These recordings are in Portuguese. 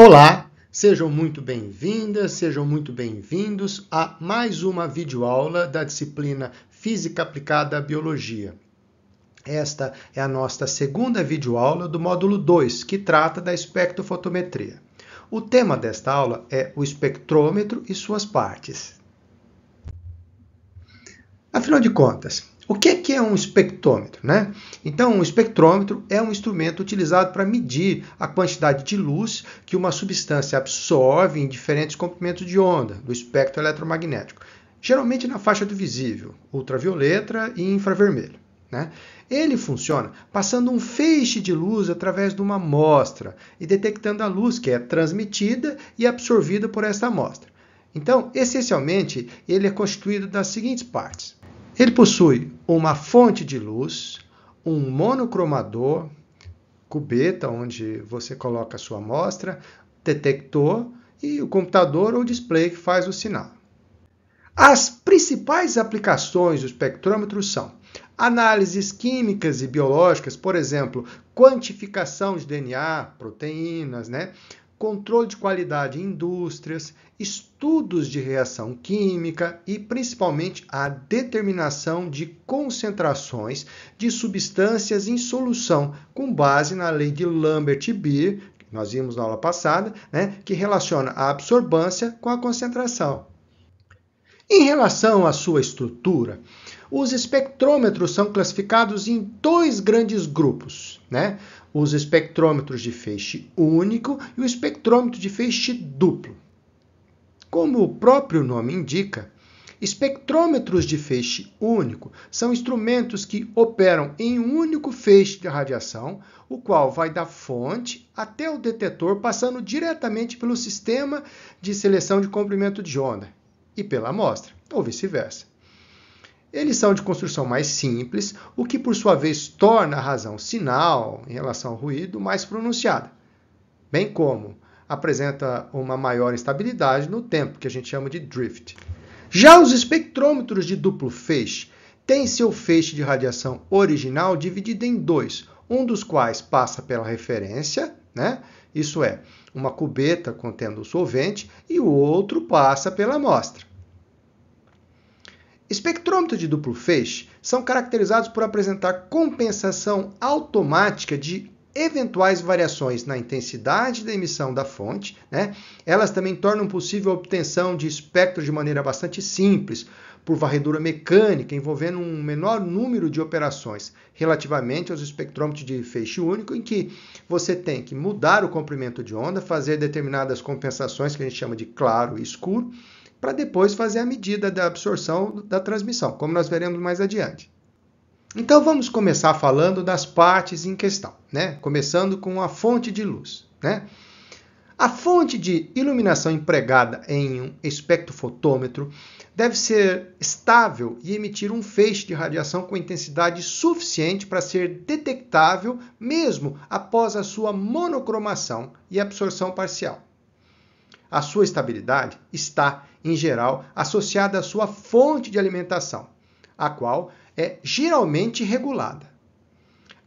Olá, sejam muito bem-vindas, sejam muito bem-vindos a mais uma videoaula da disciplina Física Aplicada à Biologia. Esta é a nossa segunda videoaula do módulo 2, que trata da espectrofotometria. O tema desta aula é o espectrômetro e suas partes. Afinal de contas, o que é um espectrômetro, né? Então, um espectrômetro é um instrumento utilizado para medir a quantidade de luz que uma substância absorve em diferentes comprimentos de onda do espectro eletromagnético, geralmente na faixa do visível, ultravioleta e infravermelho, né? Ele funciona passando um feixe de luz através de uma amostra e detectando a luz que é transmitida e absorvida por essa amostra. Então, essencialmente, ele é constituído das seguintes partes. Ele possui uma fonte de luz, um monocromador, cubeta, onde você coloca a sua amostra, detector e o computador ou display que faz o sinal. As principais aplicações do espectrômetro são análises químicas e biológicas, por exemplo, quantificação de DNA, proteínas, né? Controle de qualidade em indústrias, estudos de reação química e, principalmente, a determinação de concentrações de substâncias em solução, com base na lei de Lambert e Beer, que nós vimos na aula passada, né, que relaciona a absorvância com a concentração. Em relação à sua estrutura, os espectrômetros são classificados em dois grandes grupos, né? Os espectrômetros de feixe único e o espectrômetro de feixe duplo. Como o próprio nome indica, espectrômetros de feixe único são instrumentos que operam em um único feixe de radiação, o qual vai da fonte até o detetor, passando diretamente pelo sistema de seleção de comprimento de onda e pela amostra, ou vice-versa. Eles são de construção mais simples, o que por sua vez torna a razão sinal em relação ao ruído mais pronunciada, bem como apresenta uma maior instabilidade no tempo, que a gente chama de drift. Já os espectrômetros de duplo feixe têm seu feixe de radiação original dividido em dois, um dos quais passa pela referência, né? Isso é, uma cubeta contendo o solvente, e o outro passa pela amostra. Espectrômetros de duplo feixe são caracterizados por apresentar compensação automática de eventuais variações na intensidade da emissão da fonte, né? Elas também tornam possível a obtenção de espectro de maneira bastante simples, por varredura mecânica, envolvendo um menor número de operações relativamente aos espectrômetros de feixe único, em que você tem que mudar o comprimento de onda, fazer determinadas compensações, que a gente chama de claro e escuro, para depois fazer a medida da absorção da transmissão, como nós veremos mais adiante. Então vamos começar falando das partes em questão, né? Começando com a fonte de luz, né? A fonte de iluminação empregada em um espectrofotômetro deve ser estável e emitir um feixe de radiação com intensidade suficiente para ser detectável mesmo após a sua monocromação e absorção parcial. A sua estabilidade está, em geral, associada à sua fonte de alimentação, a qual é geralmente regulada.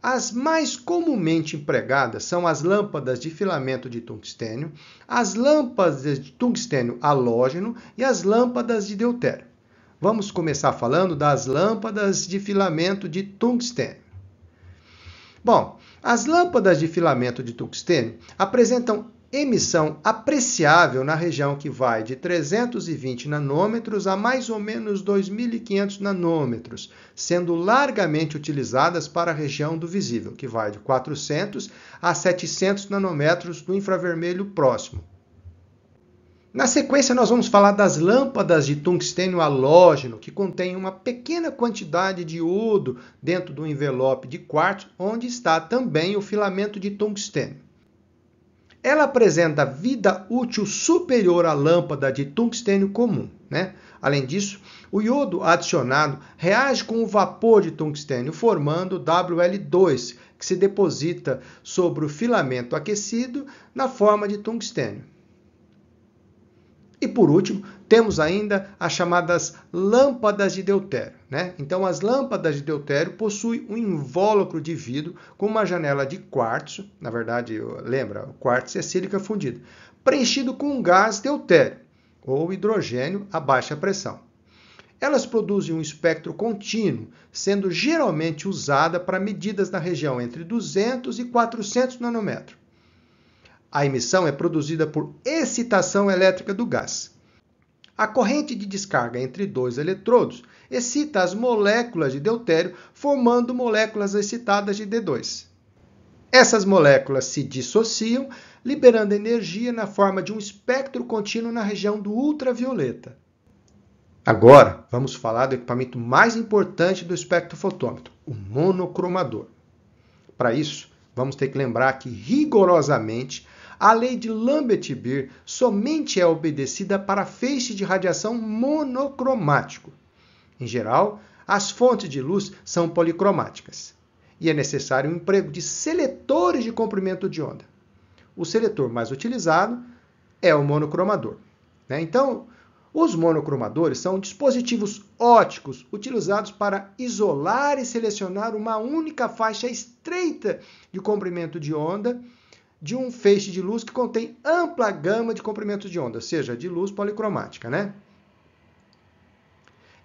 As mais comumente empregadas são as lâmpadas de filamento de tungstênio, as lâmpadas de tungstênio halógeno e as lâmpadas de deutério. Vamos começar falando das lâmpadas de filamento de tungstênio. Bom, as lâmpadas de filamento de tungstênio apresentam emissão apreciável na região que vai de 320 nanômetros a mais ou menos 2.500 nanômetros, sendo largamente utilizadas para a região do visível, que vai de 400 a 700 nanômetros do infravermelho próximo. Na sequência, nós vamos falar das lâmpadas de tungstênio halógeno, que contém uma pequena quantidade de iodo dentro do envelope de quartzo, onde está também o filamento de tungstênio. Ela apresenta vida útil superior à lâmpada de tungstênio comum, né? Além disso, o iodo adicionado reage com o vapor de tungstênio, formando WL2, que se deposita sobre o filamento aquecido na forma de tungstênio. E por último, temos ainda as chamadas lâmpadas de deutério, né? Então, as lâmpadas de deutério possuem um invólucro de vidro com uma janela de quartzo, na verdade, lembra, o quartzo é sílica fundida, preenchido com um gás deutério, ou hidrogênio a baixa pressão. Elas produzem um espectro contínuo, sendo geralmente usada para medidas na região entre 200 e 400 nanômetros. A emissão é produzida por excitação elétrica do gás. A corrente de descarga entre dois eletrodos excita as moléculas de deutério, formando moléculas excitadas de D2. Essas moléculas se dissociam, liberando energia na forma de um espectro contínuo na região do ultravioleta. Agora, vamos falar do equipamento mais importante do espectrofotômetro, o monocromador. Para isso, vamos ter que lembrar que, rigorosamente, a lei de Lambert-Beer somente é obedecida para feixe de radiação monocromático. Em geral, as fontes de luz são policromáticas e é necessário o emprego de seletores de comprimento de onda. O seletor mais utilizado é o monocromador, né? Então, os monocromadores são dispositivos ópticos utilizados para isolar e selecionar uma única faixa estreita de comprimento de onda de um feixe de luz que contém ampla gama de comprimentos de onda, ou seja, de luz policromática, né?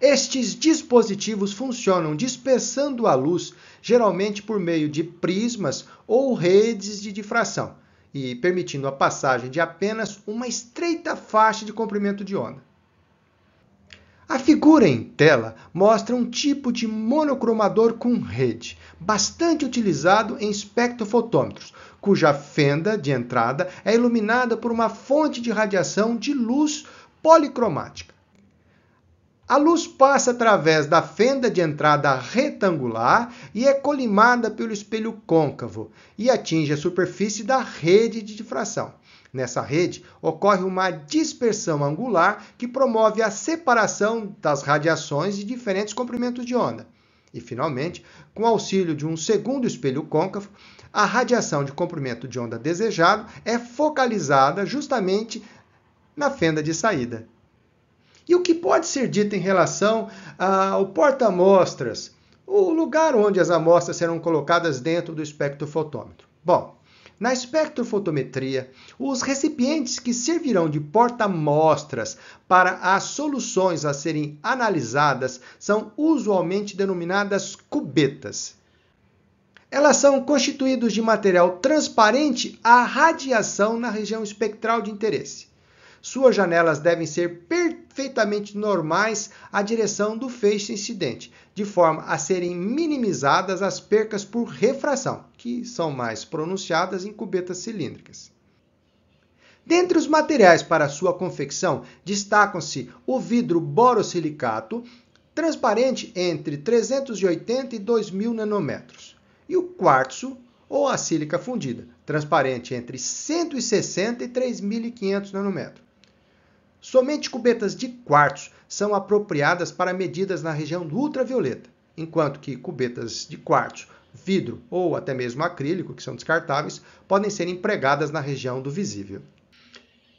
Estes dispositivos funcionam dispersando a luz, geralmente por meio de prismas ou redes de difração, e permitindo a passagem de apenas uma estreita faixa de comprimento de onda. A figura em tela mostra um tipo de monocromador com rede, bastante utilizado em espectrofotômetros, cuja fenda de entrada é iluminada por uma fonte de radiação de luz policromática. A luz passa através da fenda de entrada retangular e é colimada pelo espelho côncavo e atinge a superfície da rede de difração. Nessa rede, ocorre uma dispersão angular que promove a separação das radiações de diferentes comprimentos de onda. E, finalmente, com o auxílio de um segundo espelho côncavo, a radiação de comprimento de onda desejado é focalizada justamente na fenda de saída. E o que pode ser dito em relação ao porta-amostras, o lugar onde as amostras serão colocadas dentro do espectrofotômetro? Bom, na espectrofotometria, os recipientes que servirão de porta-amostras para as soluções a serem analisadas são usualmente denominadas cubetas. Elas são constituídas de material transparente à radiação na região espectral de interesse. Suas janelas devem ser perfeitamente normais à direção do feixe incidente, de forma a serem minimizadas as percas por refração, que são mais pronunciadas em cubetas cilíndricas. Dentre os materiais para sua confecção, destacam-se o vidro borosilicato, transparente entre 380 e 2000 nanômetros, e o quartzo, ou a sílica fundida, transparente entre 160 e 3.500 nanômetros. Somente cubetas de quartzo são apropriadas para medidas na região do ultravioleta, enquanto que cubetas de quartzo, vidro ou até mesmo acrílico, que são descartáveis, podem ser empregadas na região do visível.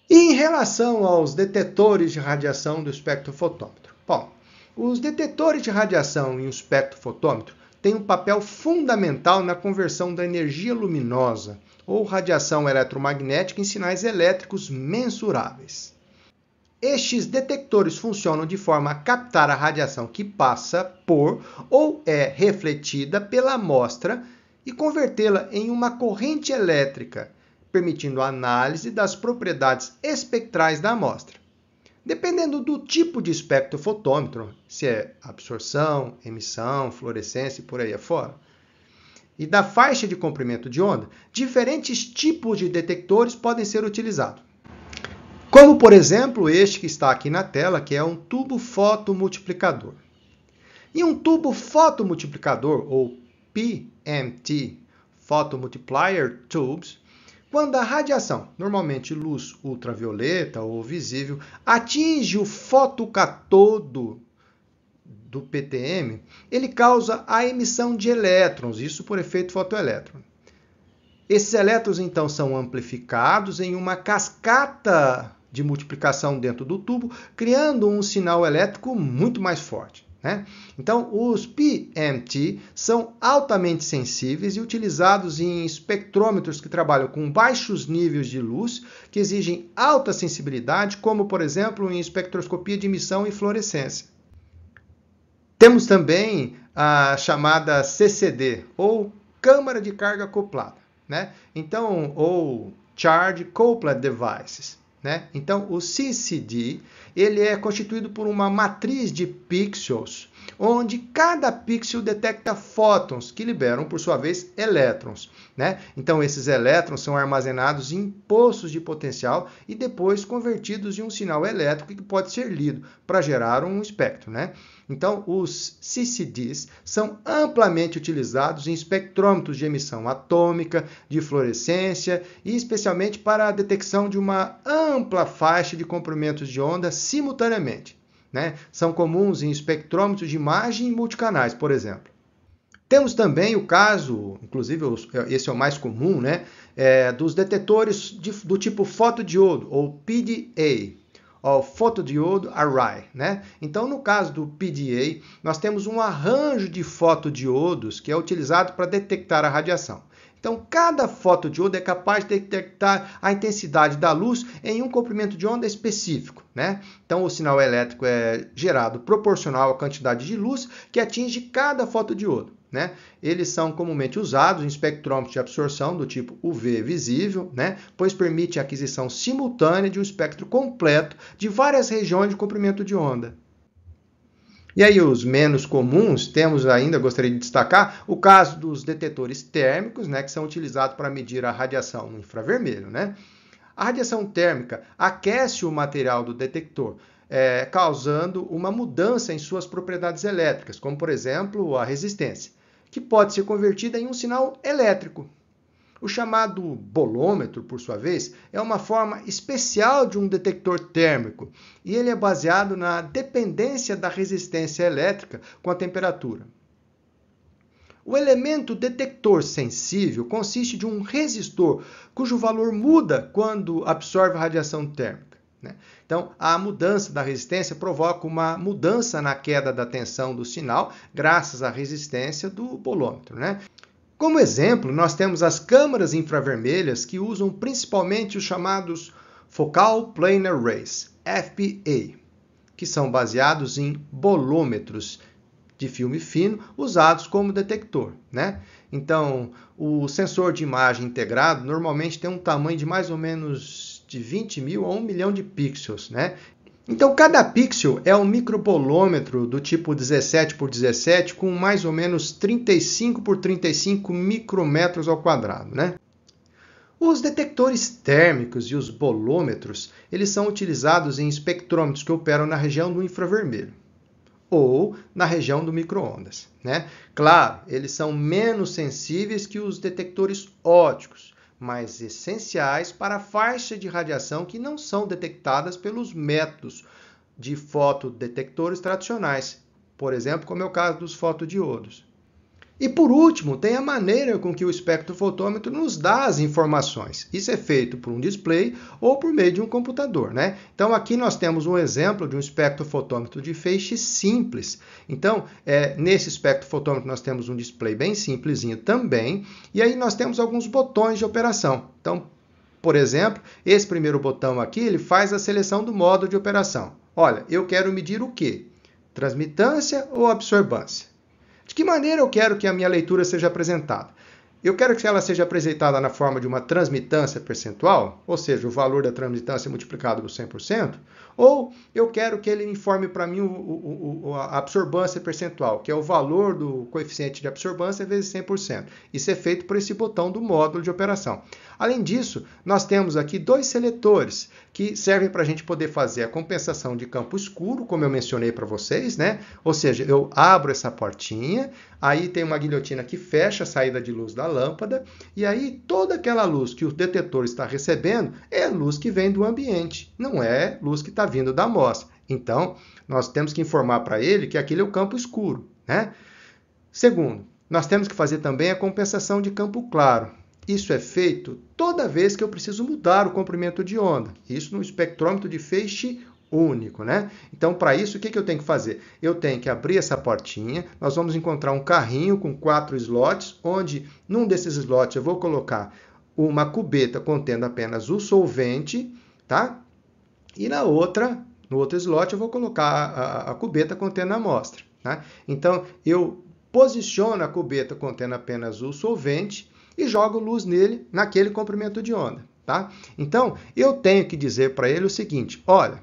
E em relação aos detetores de radiação do espectrofotômetro? Bom, os detetores de radiação em um espectrofotômetro têm um papel fundamental na conversão da energia luminosa ou radiação eletromagnética em sinais elétricos mensuráveis. Estes detectores funcionam de forma a captar a radiação que passa por ou é refletida pela amostra e convertê-la em uma corrente elétrica, permitindo a análise das propriedades espectrais da amostra. Dependendo do tipo de espectrofotômetro, se é absorção, emissão, fluorescência e por aí afora, e da faixa de comprimento de onda, diferentes tipos de detectores podem ser utilizados. Como, por exemplo, este que está aqui na tela, que é um tubo fotomultiplicador. E um tubo fotomultiplicador, ou PMT, Photomultiplier Tubes, quando a radiação, normalmente luz ultravioleta ou visível, atinge o fotocatodo do PTM, ele causa a emissão de elétrons, isso por efeito fotoelétron. Esses elétrons, então, são amplificados em uma cascata de multiplicação dentro do tubo, criando um sinal elétrico muito mais forte, né? Então, os PMT são altamente sensíveis e utilizados em espectrômetros que trabalham com baixos níveis de luz, que exigem alta sensibilidade, como, por exemplo, em espectroscopia de emissão e fluorescência. Temos também a chamada CCD, ou câmara de carga acoplada, né? Então, ou Charge Coupled Devices, né? Então, o CCD, ele é constituído por uma matriz de pixels, onde cada pixel detecta fótons, que liberam, por sua vez, elétrons, né? Então, esses elétrons são armazenados em poços de potencial e depois convertidos em um sinal elétrico que pode ser lido para gerar um espectro, né? Então, os CCDs são amplamente utilizados em espectrômetros de emissão atômica, de fluorescência e especialmente para a detecção de uma ampla faixa de comprimentos de onda simultaneamente, né? São comuns em espectrômetros de imagem multicanais, por exemplo. Temos também o caso, inclusive esse é o mais comum, né? Dos detetores do tipo fotodiodo, ou PDA, ou Photodiode Array, né? Então, no caso do PDA, nós temos um arranjo de fotodiodos que é utilizado para detectar a radiação. Então, cada fotodiodo é capaz de detectar a intensidade da luz em um comprimento de onda específico, né? Então, o sinal elétrico é gerado proporcional à quantidade de luz que atinge cada fotodiodo, né? Eles são comumente usados em espectrômetros de absorção do tipo UV visível, né? Pois permite a aquisição simultânea de um espectro completo de várias regiões de comprimento de onda. E aí os menos comuns, temos ainda, gostaria de destacar, o caso dos detetores térmicos, né, que são utilizados para medir a radiação no infravermelho, né? A radiação térmica aquece o material do detector, causando uma mudança em suas propriedades elétricas, como, por exemplo, a resistência, que pode ser convertida em um sinal elétrico. O chamado bolômetro, por sua vez, é uma forma especial de um detector térmico e ele é baseado na dependência da resistência elétrica com a temperatura. O elemento detector sensível consiste de um resistor cujo valor muda quando absorve a radiação térmica, né? Então, a mudança da resistência provoca uma mudança na queda da tensão do sinal graças à resistência do bolômetro, né? Como exemplo, nós temos as câmaras infravermelhas que usam principalmente os chamados Focal Plane Arrays, FPA, que são baseados em bolômetros de filme fino usados como detector, né? Então, o sensor de imagem integrado normalmente tem um tamanho de mais ou menos de 20 mil a 1 milhão de pixels, né? Então, cada pixel é um microbolômetro do tipo 17 por 17 com mais ou menos 35 por 35 micrômetros ao quadrado, né? Os detectores térmicos e os bolômetros, eles são utilizados em espectrômetros que operam na região do infravermelho ou na região do micro-ondas, né? Claro, eles são menos sensíveis que os detectores ópticos, mas essenciais para a faixa de radiação que não são detectadas pelos métodos de fotodetectores tradicionais, por exemplo, como é o caso dos fotodiodos. E por último, tem a maneira com que o espectrofotômetro nos dá as informações. Isso é feito por um display ou por meio de um computador, né? Então aqui nós temos um exemplo de um espectrofotômetro de feixe simples. Então, nesse espectrofotômetro nós temos um display bem simplesinho também, e aí nós temos alguns botões de operação. Então, por exemplo, esse primeiro botão aqui, ele faz a seleção do modo de operação. Olha, eu quero medir o quê? Transmitância ou absorbância? De que maneira eu quero que a minha leitura seja apresentada? Eu quero que ela seja apresentada na forma de uma transmitância percentual, ou seja, o valor da transmitância multiplicado por 100%, ou eu quero que ele informe para mim a absorbância percentual, que é o valor do coeficiente de absorbância vezes 100%. Isso é feito por esse botão do módulo de operação. Além disso, nós temos aqui dois seletores que servem para a gente poder fazer a compensação de campo escuro, como eu mencionei para vocês, né? Ou seja, eu abro essa portinha, aí tem uma guilhotina que fecha a saída de luz da lâmpada, e aí toda aquela luz que o detetor está recebendo é luz que vem do ambiente, não é luz que está vindo da amostra. Então, nós temos que informar para ele que aquele é o campo escuro, né? Segundo, nós temos que fazer também a compensação de campo claro. Isso é feito toda vez que eu preciso mudar o comprimento de onda. Isso no espectrômetro de feixe único, né? Então, para isso, o que eu tenho que fazer? Eu tenho que abrir essa portinha, nós vamos encontrar um carrinho com 4 slots, onde num desses slots eu vou colocar uma cubeta contendo apenas o solvente, tá? E no outro slot eu vou colocar a cubeta contendo a amostra, tá? Então, eu posiciono a cubeta contendo apenas o solvente e jogo luz nele, naquele comprimento de onda, tá? Então, eu tenho que dizer para ele o seguinte, olha,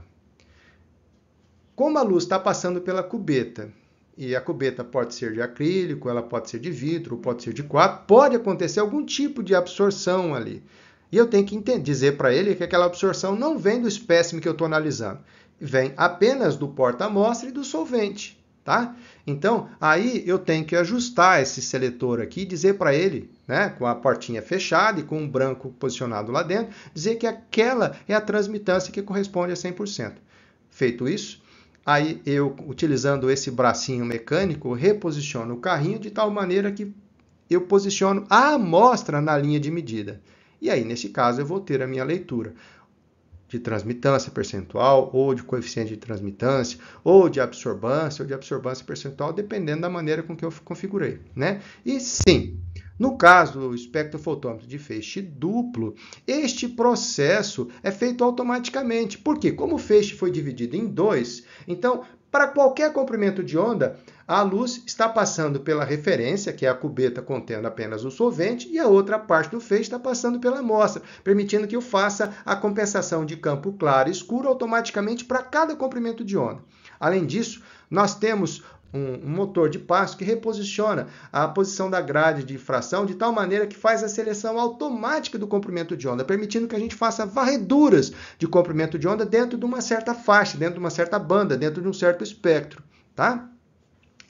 como a luz está passando pela cubeta, e a cubeta pode ser de acrílico, ela pode ser de vidro, pode ser de quadro, pode acontecer algum tipo de absorção ali. E eu tenho que dizer para ele que aquela absorção não vem do espécime que eu estou analisando, vem apenas do porta-amostra e do solvente. Tá? Então, aí eu tenho que ajustar esse seletor aqui e dizer para ele, né, com a portinha fechada e com um branco posicionado lá dentro, dizer que aquela é a transmitância que corresponde a 100%. Feito isso, aí eu, utilizando esse bracinho mecânico, reposiciono o carrinho de tal maneira que eu posiciono a amostra na linha de medida. E aí, nesse caso, eu vou ter a minha leitura de transmitância percentual, ou de coeficiente de transmitância, ou de absorbância percentual, dependendo da maneira com que eu configurei, né? E sim, no caso do espectrofotômetro de feixe duplo, este processo é feito automaticamente. Por quê? Como o feixe foi dividido em dois, então, para qualquer comprimento de onda, a luz está passando pela referência, que é a cubeta contendo apenas o solvente, e a outra parte do feixe está passando pela amostra, permitindo que eu faça a compensação de campo claro e escuro automaticamente para cada comprimento de onda. Além disso, nós temos um motor de passo que reposiciona a posição da grade de difração de tal maneira que faz a seleção automática do comprimento de onda, permitindo que a gente faça varreduras de comprimento de onda dentro de uma certa faixa, dentro de uma certa banda, dentro de um certo espectro, tá?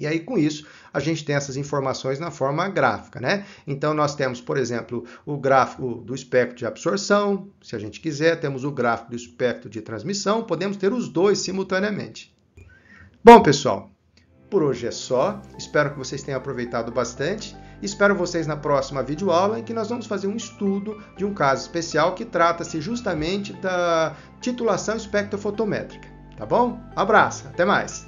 E aí, com isso, a gente tem essas informações na forma gráfica, né? Então, nós temos, por exemplo, o gráfico do espectro de absorção, se a gente quiser, temos o gráfico do espectro de transmissão, podemos ter os dois simultaneamente. Bom, pessoal, por hoje é só. Espero que vocês tenham aproveitado bastante. Espero vocês na próxima videoaula, em que nós vamos fazer um estudo de um caso especial que trata-se justamente da titulação espectrofotométrica. Tá bom? Abraço, até mais!